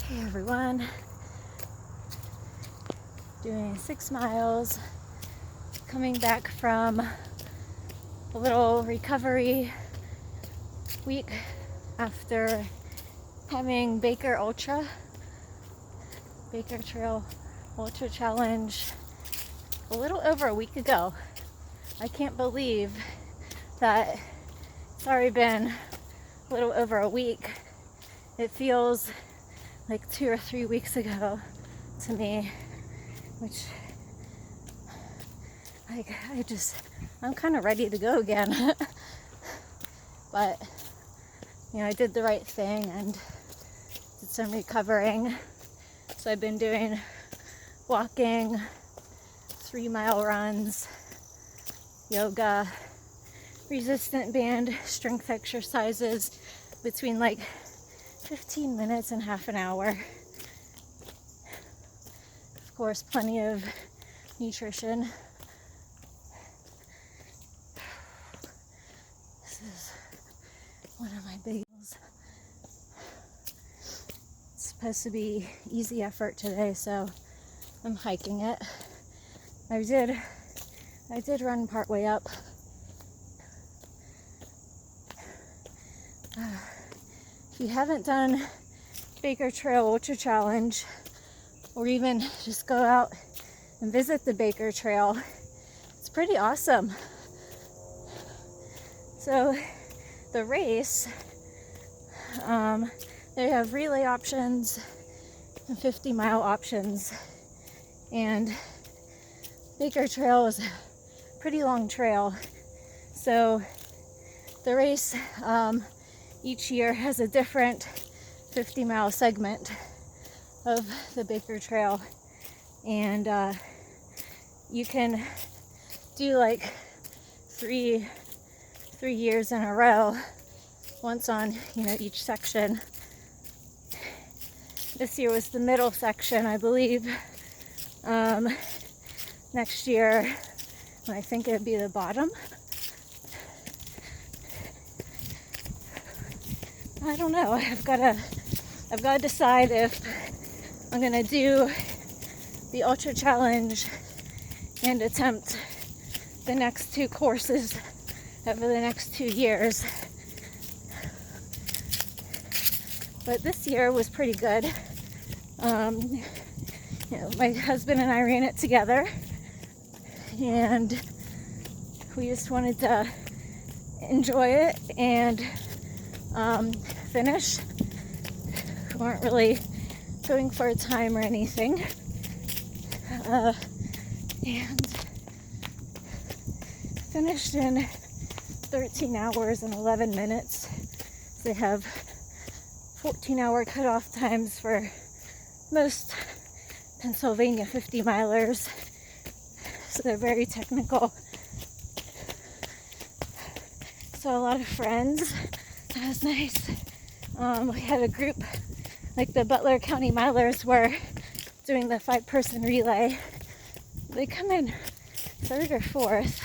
Hey everyone, doing 6 miles, coming back from a little recovery week after having Baker Trail Ultra Challenge a little over a week ago. I can't believe that it's already been a little over a week. It feels like 2 or 3 weeks ago to me, which I'm kind of ready to go again. But I did the right thing and did some recovering. So I've been doing walking, 3-mile runs, yoga, resistant band strength exercises between like 15 minutes and half an hour. Of course, plenty of nutrition. This is one of my big goals. It's supposed to be easy effort today, so I'm hiking it. I did run part way up. If you haven't done Baker Trail Ultra Challenge, or even just go out and visit the Baker Trail, it's pretty awesome. So the race, they have relay options and 50-mile options, and Baker Trail is a pretty long trail. So the race each year has a different 50-mile segment of the Baker Trail, and you can do like three years in a row, once on each section. This year was the middle section, I believe. Next year, I think it'd be the bottom. I don't know. I've got to decide if I'm gonna do the Ultra Challenge and attempt the next 2 courses over the next 2 years. But this year was pretty good. My husband and I ran it together, and we just wanted to enjoy it and finish. We weren't really going for a time or anything. And finished in 13 hours and 11 minutes. They have 14-hour cutoff times for most Pennsylvania 50-milers. So they're very technical. So a lot of friends. That was nice. We had a group, like the Butler County Milers were doing the 5-person relay. They come in 3rd or 4th.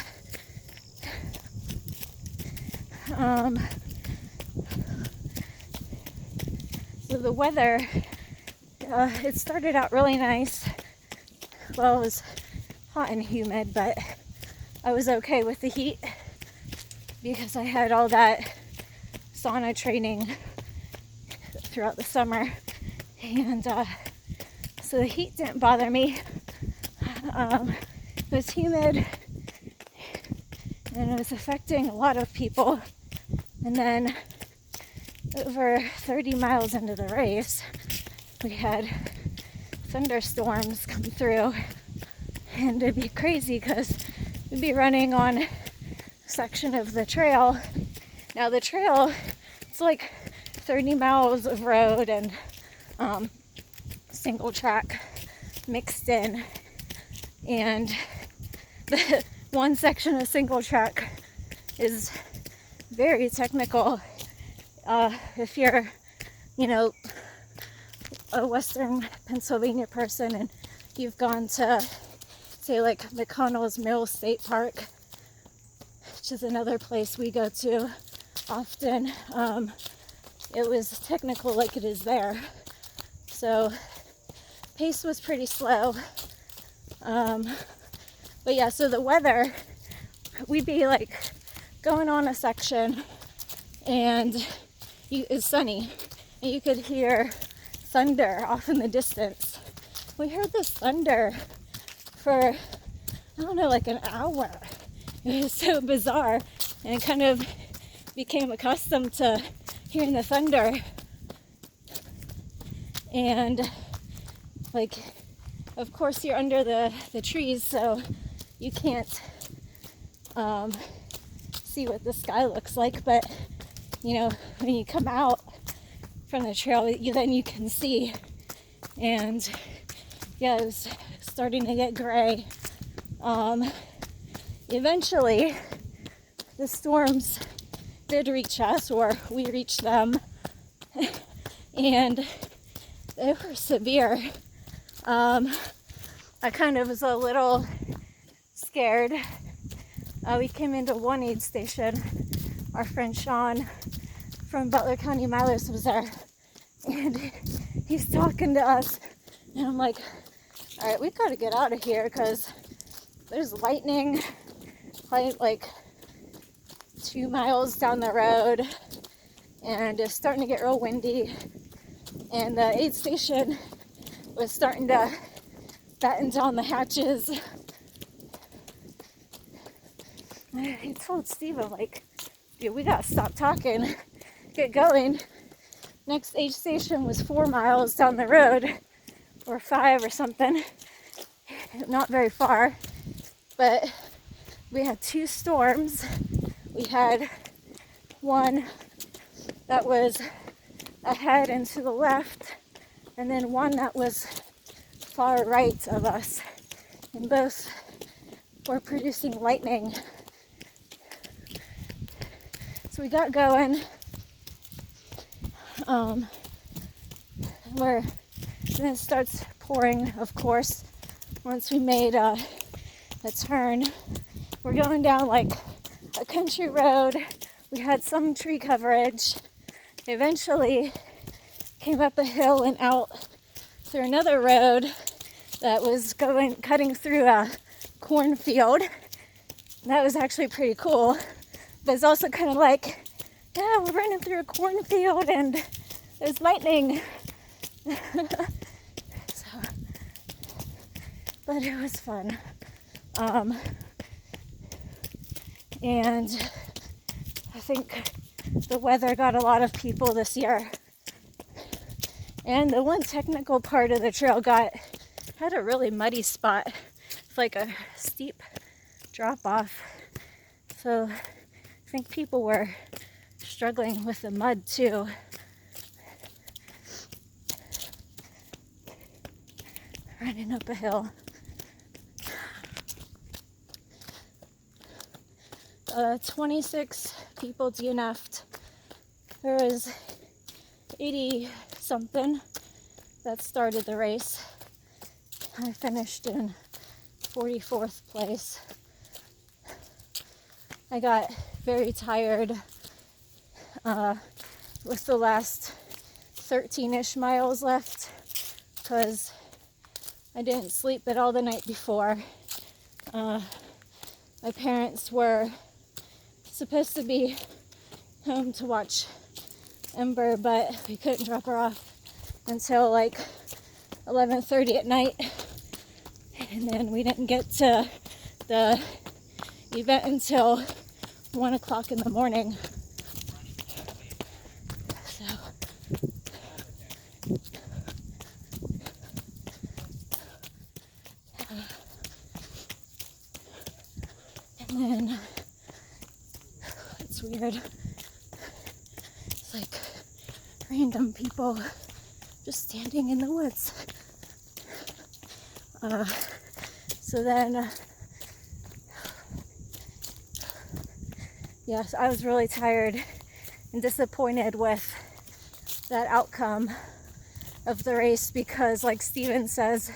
So the weather, it started out really nice. Well, it was hot and humid, but I was okay with the heat because I had all that sauna training throughout the summer, and so the heat didn't bother me. It was humid and it was affecting a lot of people. And then over 30 miles into the race, we had thunderstorms come through, and it'd be crazy because we'd be running on a section of the trail. Now the trail, it's like 30 miles of road and single track mixed in, and the one section of single track is very technical. If you're a Western Pennsylvania person and you've gone to, say, like McConnell's Mill State Park, which is another place we go to often, it was technical like it is there. So pace was pretty slow. But yeah, so the weather, we'd be like going on a section and it's sunny and you could hear thunder off in the distance. We heard this thunder for, I don't know, like an hour. It was so bizarre, and I kind of became accustomed to hearing the thunder. And like, of course you're under the trees, so you can't see what the sky looks like, but you know, when you come out from the trail, then you can see. And yeah, it was starting to get gray. Eventually the storms did reach us, or we reached them, and they were severe. I kind of was a little scared. We came into one aid station. Our friend Sean from Butler County Milers was there, and he's talking to us, and I'm like, all right, we've got to get out of here because there's lightning like 2 miles down the road, and it's starting to get real windy, and the aid station was starting to batten down the hatches. I told Steve, I'm like, dude, we gotta stop talking, get going. Next aid station was 4 miles down the road, or 5 or something, not very far. But we had 2 storms. We had one that was ahead and to the left, and then one that was far right of us, and both were producing lightning. So we got going, and it starts pouring, of course, once we made a turn. We're going down like a country road. We had some tree coverage. Eventually came up a hill and out through another road that was cutting through a cornfield. That was actually pretty cool. But it's also kind of like, yeah, we're running through a cornfield and there's lightning. But it was fun. And I think the weather got a lot of people this year. And the one technical part of the trail had a really muddy spot. It's like a steep drop off. So I think people were struggling with the mud too. Running up a hill. 26 people DNF'd. There was 80 something that started the race. I finished in 44th place. I got very tired with the last 13-ish miles left because I didn't sleep at all the night before. My parents were supposed to be home to watch Ember, but we couldn't drop her off until like 11:30 at night, and then we didn't get to the event until 1 o'clock in the morning. So and then it's weird. It's like random people just standing in the woods. So then, yes, I was really tired and disappointed with that outcome of the race because, like Steven says,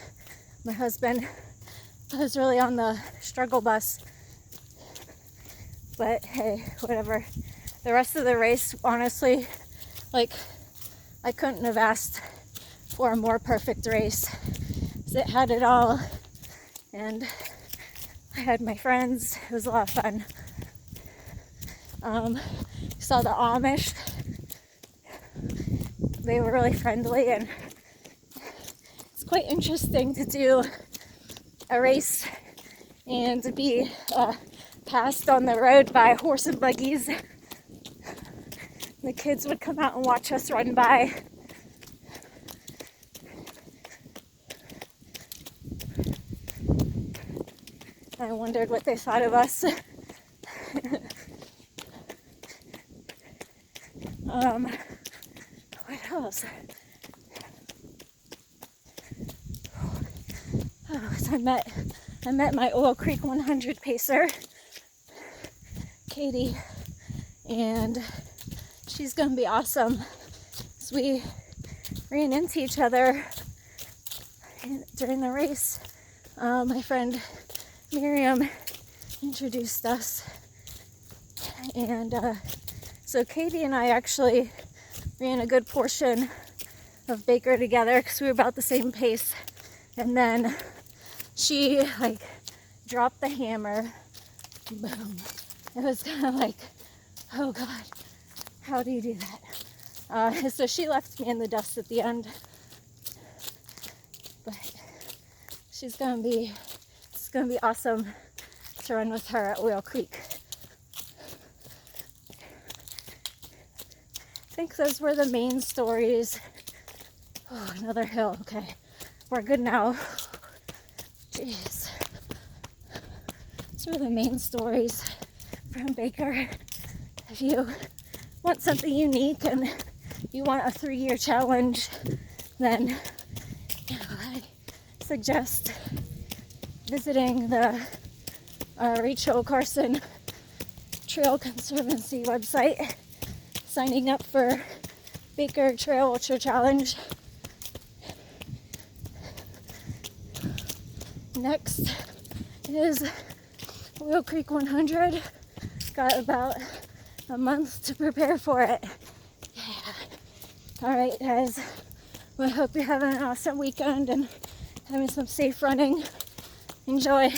my husband, I was really on the struggle bus. But hey, whatever. The rest of the race, honestly, like, I couldn't have asked for a more perfect race. It had it all, and I had my friends. It was a lot of fun. Saw the Amish. They were really friendly, and it's quite interesting to do a race and to be passed on the road by horse and buggies. The kids would come out and watch us run by. I wondered what they thought of us. What else? Oh, so I met my Oil Creek 100 pacer, Katie, and she's gonna be awesome. So we ran into each other during the race. My friend Miriam introduced us, and so Katie and I actually ran a good portion of Baker together because we were about the same pace, and then she like dropped the hammer, boom. It was kind of like, oh God, how do you do that? So she left me in the dust at the end, but it's gonna be awesome to run with her at Oil Creek. I think those were the main stories. Oh, another hill. Okay, we're good now. Jeez. Those were the main stories from Baker. If you want something unique and you want a 3-year challenge, then I suggest visiting the Rachel Carson Trail Conservancy website, signing up for Baker Trail UltraChallenge. Next is Oil Creek 100. Got about a month to prepare for it. Yeah. Alright guys, I hope you're having an awesome weekend and having some safe running. Enjoy.